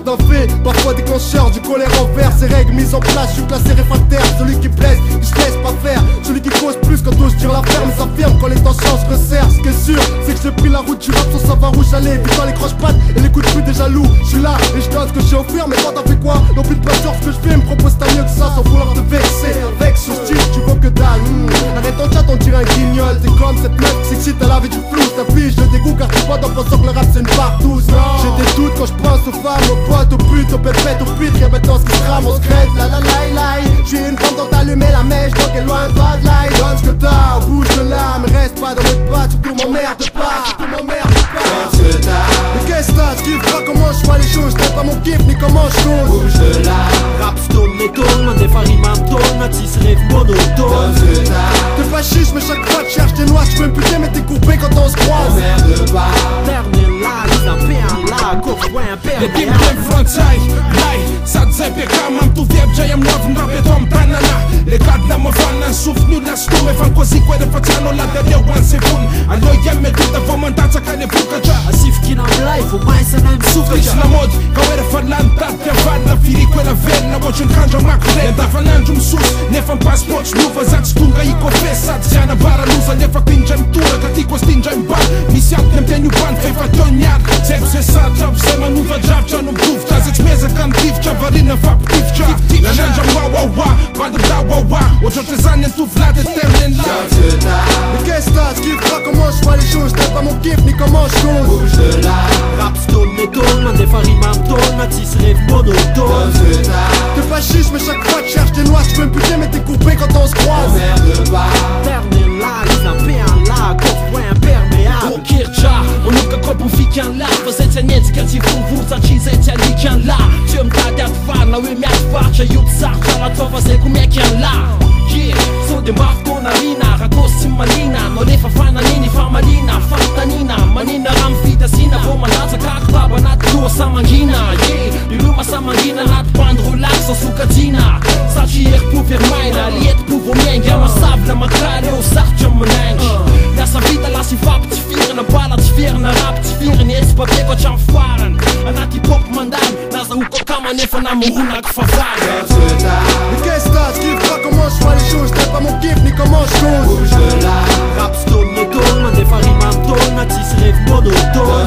d'un fait, parfois déclencheur du colère envers. Ces règles mises en place, je suis classé réfractaire. Celui qui blesse, il se laisse pas faire. Celui qui cause plus quand ose dire la ferme. S'affirme quand les tensions se resserrent. Ce qui est sûr, c'est que j'ai pris la route du rap sans savoir où j'allais. Putain les croche-pattes et les coups de pute des jaloux. Je suis là et je donne ce que j'ai offert. Mais toi t'as fait quoi? Non plus de passion, ce que je fais me propose t'as mieux que ça sans vouloir te vexer. Avec ce style tu vois que dalle. Arrête ton chat, on dirait un guignol. T'es comme cette meuf qui s'excite à la vie du flou. T'affiches le dégoût car tu vois en pensant que le rap c'est une partouze. J'ai des doutes quand je pense aux femmes, aux potes, aux putes, aux pépettes, aux pitres. Y'a maintenant ce qui se rame, on se crève, la la la la. J'suis une femme dont t'allumer la mèche, donc éloigne pas de l'ail. Donne ce que t'as, bouge de là, mais reste pas dans mes pattes. Surtout m'emmerde pas, surtout m'emmerde pas. Mais qu'est-ce que t'as, tu kiffes pas comment je vois les choses. T'aimes pas mon kiff ni comment je cause. Bouge de là, rap stone les tournes, des farines m'entonnent, si rêve monotone. T'es pas chiche mais chaque fois tu cherches tes noix. Tu peux me puter mais t'es coupé quand on se croise. Merde pas, termine là, ils en paient là, coffre un père. Letim tem frontsaj, laj, sa dzepie kam tu wiem, że jem nowym robię tom tanana. Legat na mo fanan suf nu na stume fan così quelle facciano la da one second. Allo jemme tutta fomantanza che ne fuga già. Asif chi non life, mai se ne Suffici msuka na mod, kao era falanta, te vanna firi quella venna, voce in cangia ma correnta, fanangium sus, ne fan passport, nu fazat stunga i confessat, ziana bara lusa, ne fa pingia in tura, că ti costingia in bar, mi si aptem te new band, fai fatoniat, zep se sa job, se ma nu va job, cia nu bufta, zec meze can tivcia, varina fa ptivcia, la nanja wa wa wa, bada da wa wa, o ce zane tu vlade termin la. Mais qu'est-ce que t'as, tu kiffes pas comment je vois les choses. T'aimes pas mon kiff ni comment je cause. Bouge de là, rap stone les tournes, des farines m'entonnent, si rêve monotone. T'es pas chiche mais chaque fois tu cherches tes noix. Tu peux me puter mais t'es coupé quand on se croise. Merde pas, termine là, ils en paient là, coffre imperméable. Kircha, och nu kan kroppen fikan la. Pozycja nie ska ci wówca ci zecia likan la. Cium ta dat fan, och im jak farcia jut sarcia la tova se kum jak kan la. Yeah, så det macht kon arena, rakos sim malina, no le fa fana nini fa malina, fantanina, manina ram fita sina, wo man also kakta banat do samangina. Yeah, die luma samangina nat pandro lax och sukatina. Sachi er på för mina, liet på vår mänga, man sabla man kräde och sarcia manang. Nessa vida lá se va te fieren, na bala te fieren, na rap te fieren, esse papel que eu faren. Anati pop mandan, nasa huko kama nefa na muhunak favaren. Mais qu'est-ce que t'as, tu kiffes pas comment je vois les choses. T'aimes pas mon kiff ni comment je cause. Bouge de là, rap stone les tournes, des farines m'entonnent, si rêve monotone.